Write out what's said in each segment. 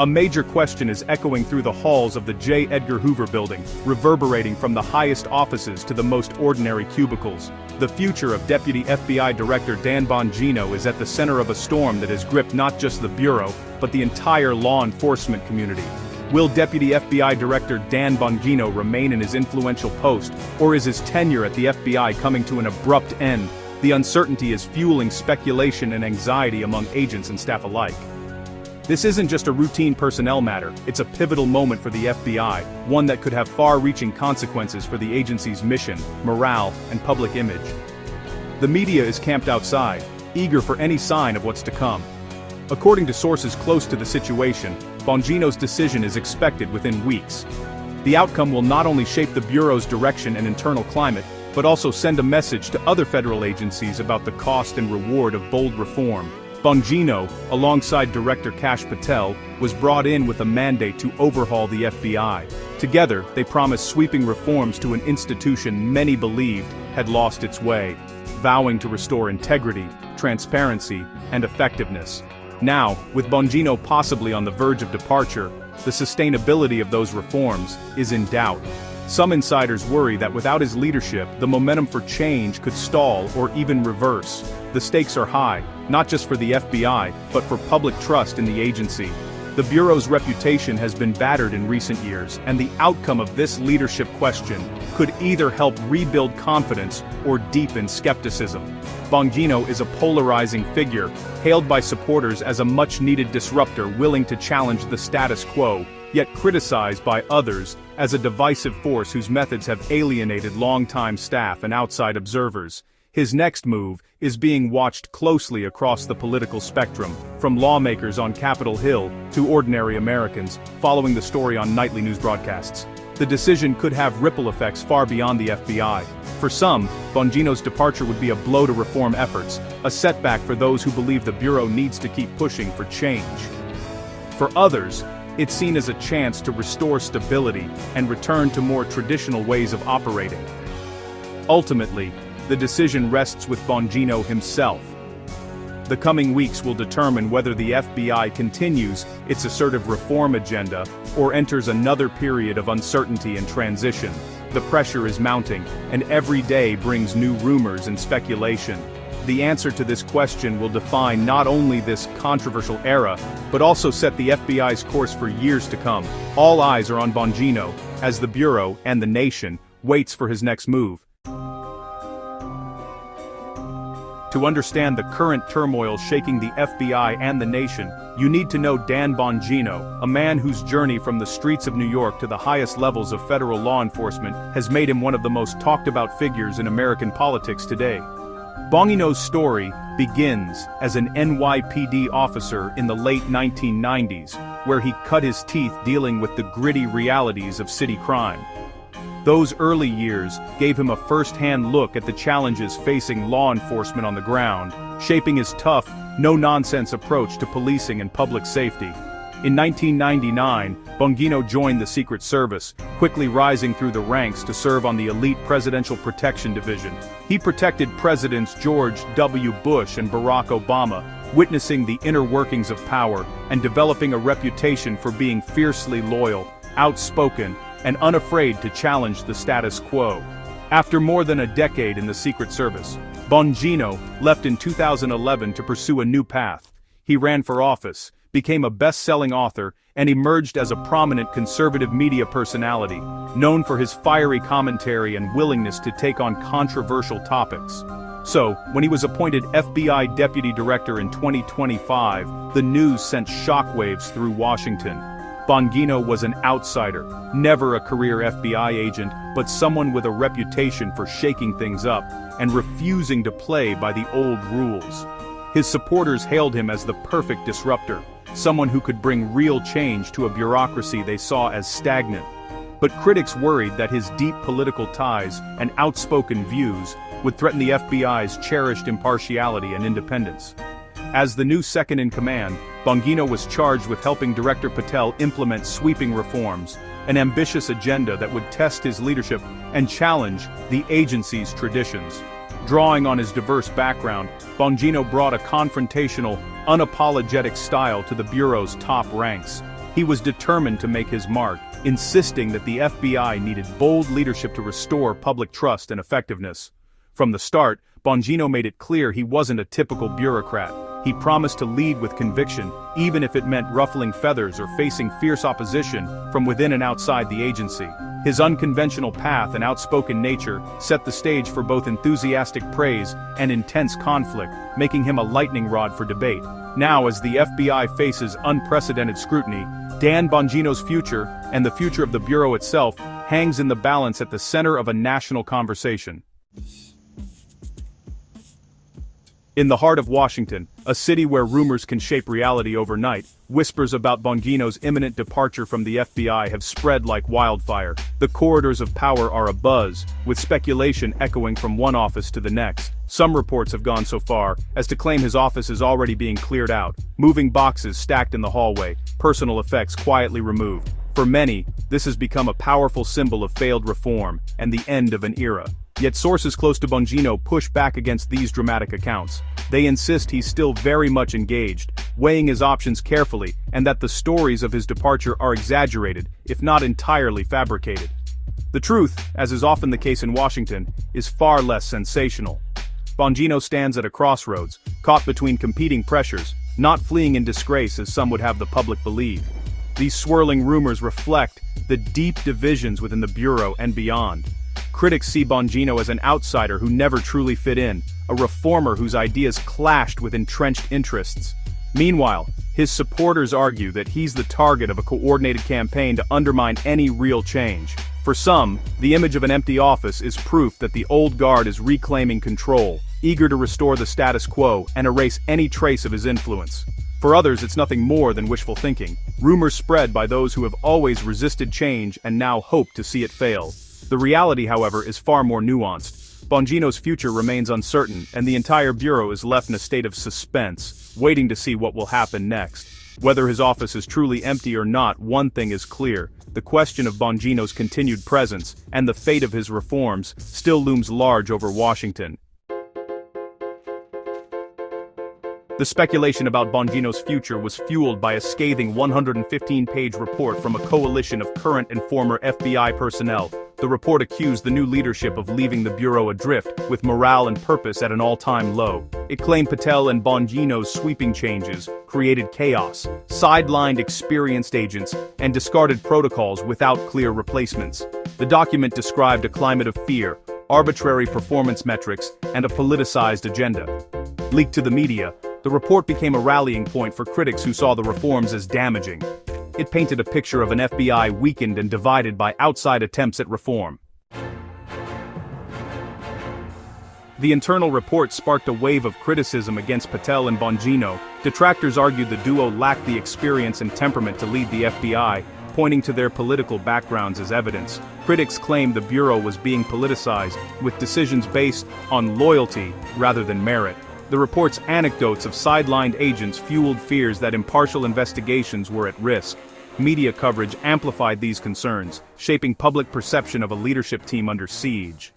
A major question is echoing through the halls of the J. Edgar Hoover building, reverberating from the highest offices to the most ordinary cubicles. The future of Deputy FBI Director Dan Bongino is at the center of a storm that has gripped not just the Bureau, but the entire law enforcement community. Will Deputy FBI Director Dan Bongino remain in his influential post, or is his tenure at the FBI coming to an abrupt end? The uncertainty is fueling speculation and anxiety among agents and staff alike. This isn't just a routine personnel matter, it's a pivotal moment for the FBI, one that could have far-reaching consequences for the agency's mission, morale, and public image. The media is camped outside, eager for any sign of what's to come. According to sources close to the situation, Bongino's decision is expected within weeks. The outcome will not only shape the Bureau's direction and internal climate, but also send a message to other federal agencies about the cost and reward of bold reform. Bongino, alongside Director Kash Patel, was brought in with a mandate to overhaul the FBI. Together, they promised sweeping reforms to an institution many believed had lost its way, vowing to restore integrity, transparency, and effectiveness. Now, with Bongino possibly on the verge of departure, the sustainability of those reforms is in doubt. Some insiders worry that without his leadership, the momentum for change could stall or even reverse. The stakes are high, not just for the FBI, but for public trust in the agency. The Bureau's reputation has been battered in recent years, and the outcome of this leadership question could either help rebuild confidence or deepen skepticism. Bongino is a polarizing figure, hailed by supporters as a much-needed disruptor willing to challenge the status quo, yet criticized by others as a divisive force whose methods have alienated longtime staff and outside observers. His next move is being watched closely across the political spectrum, from lawmakers on Capitol Hill to ordinary Americans, following the story on nightly news broadcasts. The decision could have ripple effects far beyond the FBI. For some, Bongino's departure would be a blow to reform efforts, a setback for those who believe the Bureau needs to keep pushing for change. For others, it's seen as a chance to restore stability and return to more traditional ways of operating. Ultimately, the decision rests with Bongino himself. The coming weeks will determine whether the FBI continues its assertive reform agenda or enters another period of uncertainty and transition. The pressure is mounting, and every day brings new rumors and speculation. The answer to this question will define not only this controversial era, but also set the FBI's course for years to come. All eyes are on Bongino, as the Bureau and the nation waits for his next move. To understand the current turmoil shaking the FBI and the nation, you need to know Dan Bongino, a man whose journey from the streets of New York to the highest levels of federal law enforcement has made him one of the most talked-about figures in American politics today. Bongino's story begins as an NYPD officer in the late 1990s, where he cut his teeth dealing with the gritty realities of city crime. Those early years gave him a first-hand look at the challenges facing law enforcement on the ground, shaping his tough, no-nonsense approach to policing and public safety. In 1999, Bongino joined the Secret Service, quickly rising through the ranks to serve on the elite Presidential Protection Division. He protected Presidents George W. Bush and Barack Obama, witnessing the inner workings of power and developing a reputation for being fiercely loyal, outspoken, and unafraid to challenge the status quo. After more than a decade in the Secret Service, Bongino left in 2011 to pursue a new path. He ran for office, became a best-selling author, and emerged as a prominent conservative media personality, known for his fiery commentary and willingness to take on controversial topics. So, when he was appointed FBI Deputy Director in 2025, the news sent shockwaves through Washington. Bongino was an outsider, never a career FBI agent, but someone with a reputation for shaking things up and refusing to play by the old rules. His supporters hailed him as the perfect disruptor, someone who could bring real change to a bureaucracy they saw as stagnant. But critics worried that his deep political ties and outspoken views would threaten the FBI's cherished impartiality and independence. As the new second-in-command, Bongino was charged with helping Director Patel implement sweeping reforms, an ambitious agenda that would test his leadership and challenge the agency's traditions. Drawing on his diverse background, Bongino brought a confrontational, unapologetic style to the Bureau's top ranks. He was determined to make his mark, insisting that the FBI needed bold leadership to restore public trust and effectiveness. From the start, Bongino made it clear he wasn't a typical bureaucrat. He promised to lead with conviction, even if it meant ruffling feathers or facing fierce opposition from within and outside the agency. His unconventional path and outspoken nature set the stage for both enthusiastic praise and intense conflict, making him a lightning rod for debate. Now, as the FBI faces unprecedented scrutiny, Dan Bongino's future, and the future of the Bureau itself, hangs in the balance at the center of a national conversation. In the heart of Washington, a city where rumors can shape reality overnight, whispers about Bongino's imminent departure from the FBI have spread like wildfire. The corridors of power are abuzz, with speculation echoing from one office to the next. Some reports have gone so far as to claim his office is already being cleared out, moving boxes stacked in the hallway, personal effects quietly removed. For many, this has become a powerful symbol of failed reform and the end of an era. Yet sources close to Bongino push back against these dramatic accounts. They insist he's still very much engaged, weighing his options carefully, and that the stories of his departure are exaggerated, if not entirely fabricated. The truth, as is often the case in Washington, is far less sensational. Bongino stands at a crossroads, caught between competing pressures, not fleeing in disgrace as some would have the public believe. These swirling rumors reflect the deep divisions within the Bureau and beyond. Critics see Bongino as an outsider who never truly fit in, a reformer whose ideas clashed with entrenched interests. Meanwhile, his supporters argue that he's the target of a coordinated campaign to undermine any real change. For some, the image of an empty office is proof that the old guard is reclaiming control, eager to restore the status quo and erase any trace of his influence. For others, it's nothing more than wishful thinking, rumors spread by those who have always resisted change and now hope to see it fail. The reality, however, is far more nuanced. Bongino's future remains uncertain, and the entire Bureau is left in a state of suspense, waiting to see what will happen next. Whether his office is truly empty or not, one thing is clear. The question of Bongino's continued presence, and the fate of his reforms, still looms large over Washington. The speculation about Bongino's future was fueled by a scathing 115-page report from a coalition of current and former FBI personnel. The report accused the new leadership of leaving the Bureau adrift, with morale and purpose at an all-time low. It claimed Patel and Bongino's sweeping changes created chaos, sidelined experienced agents, and discarded protocols without clear replacements. The document described a climate of fear, arbitrary performance metrics, and a politicized agenda. Leaked to the media, the report became a rallying point for critics who saw the reforms as damaging. It painted a picture of an FBI weakened and divided by outside attempts at reform. The internal report sparked a wave of criticism against Patel and Bongino. Detractors argued the duo lacked the experience and temperament to lead the FBI, pointing to their political backgrounds as evidence. Critics claimed the Bureau was being politicized, with decisions based on loyalty rather than merit. The report's anecdotes of sidelined agents fueled fears that impartial investigations were at risk. Media coverage amplified these concerns, shaping public perception of a leadership team under siege.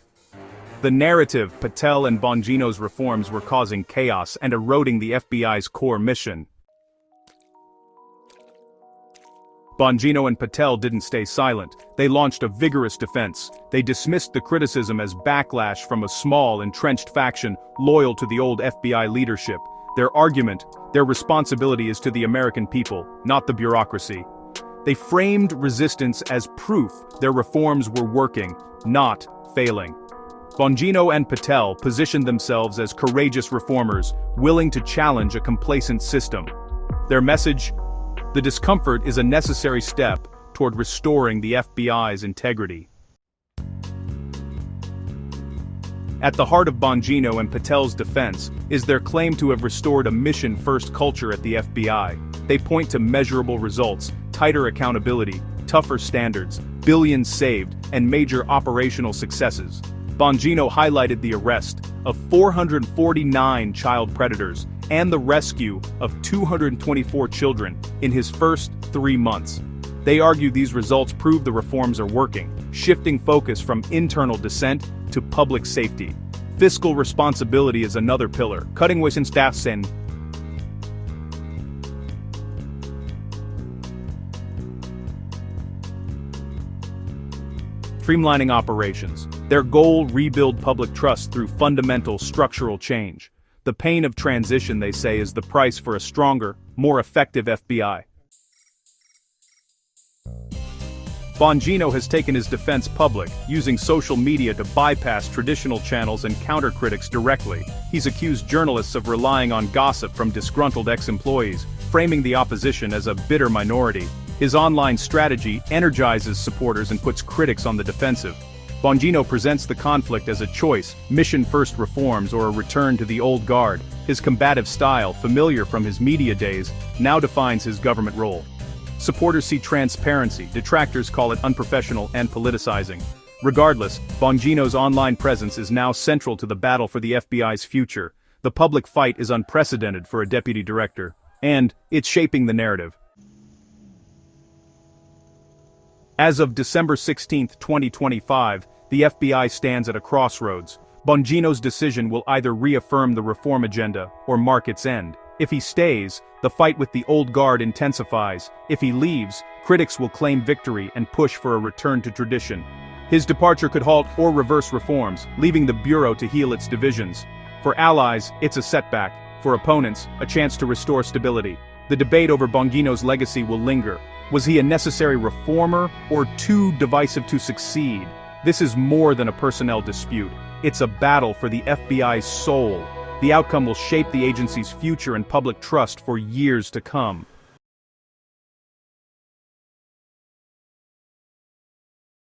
The narrative, Patel and Bongino's reforms were causing chaos and eroding the FBI's core mission. Bongino and Patel didn't stay silent. They launched a vigorous defense. They dismissed the criticism as backlash from a small, entrenched faction loyal to the old FBI leadership. Their argument, their responsibility is to the American people, not the bureaucracy. They framed resistance as proof their reforms were working, not failing. Bongino and Patel positioned themselves as courageous reformers, willing to challenge a complacent system. Their message: the discomfort is a necessary step toward restoring the FBI's integrity. At the heart of Bongino and Patel's defense is their claim to have restored a mission-first culture at the FBI. They point to measurable results, tighter accountability, tougher standards, billions saved, and major operational successes. Bongino highlighted the arrest of 449 child predators and the rescue of 224 children in his first 3 months. They argue these results prove the reforms are working, shifting focus from internal dissent to public safety. Fiscal responsibility is another pillar, cutting within staff sen. streamlining operations. Their goal: rebuild public trust through fundamental structural change. The pain of transition, they say, is the price for a stronger, more effective FBI. Bongino has taken his defense public, using social media to bypass traditional channels and counter critics directly. He's accused journalists of relying on gossip from disgruntled ex-employees, framing the opposition as a bitter minority. His online strategy energizes supporters and puts critics on the defensive. Bongino presents the conflict as a choice: mission-first reforms or a return to the old guard. His combative style, familiar from his media days, now defines his government role. Supporters see transparency, detractors call it unprofessional and politicizing. Regardless, Bongino's online presence is now central to the battle for the FBI's future. The public fight is unprecedented for a deputy director, and it's shaping the narrative. As of December 16, 2025, the FBI stands at a crossroads. Bongino's decision will either reaffirm the reform agenda or mark its end. If he stays, the fight with the old guard intensifies. If he leaves, critics will claim victory and push for a return to tradition. His departure could halt or reverse reforms, leaving the Bureau to heal its divisions. For allies, it's a setback. For opponents, a chance to restore stability. The debate over Bongino's legacy will linger. Was he a necessary reformer, or too divisive to succeed? This is more than a personnel dispute. It's a battle for the FBI's soul. The outcome will shape the agency's future and public trust for years to come.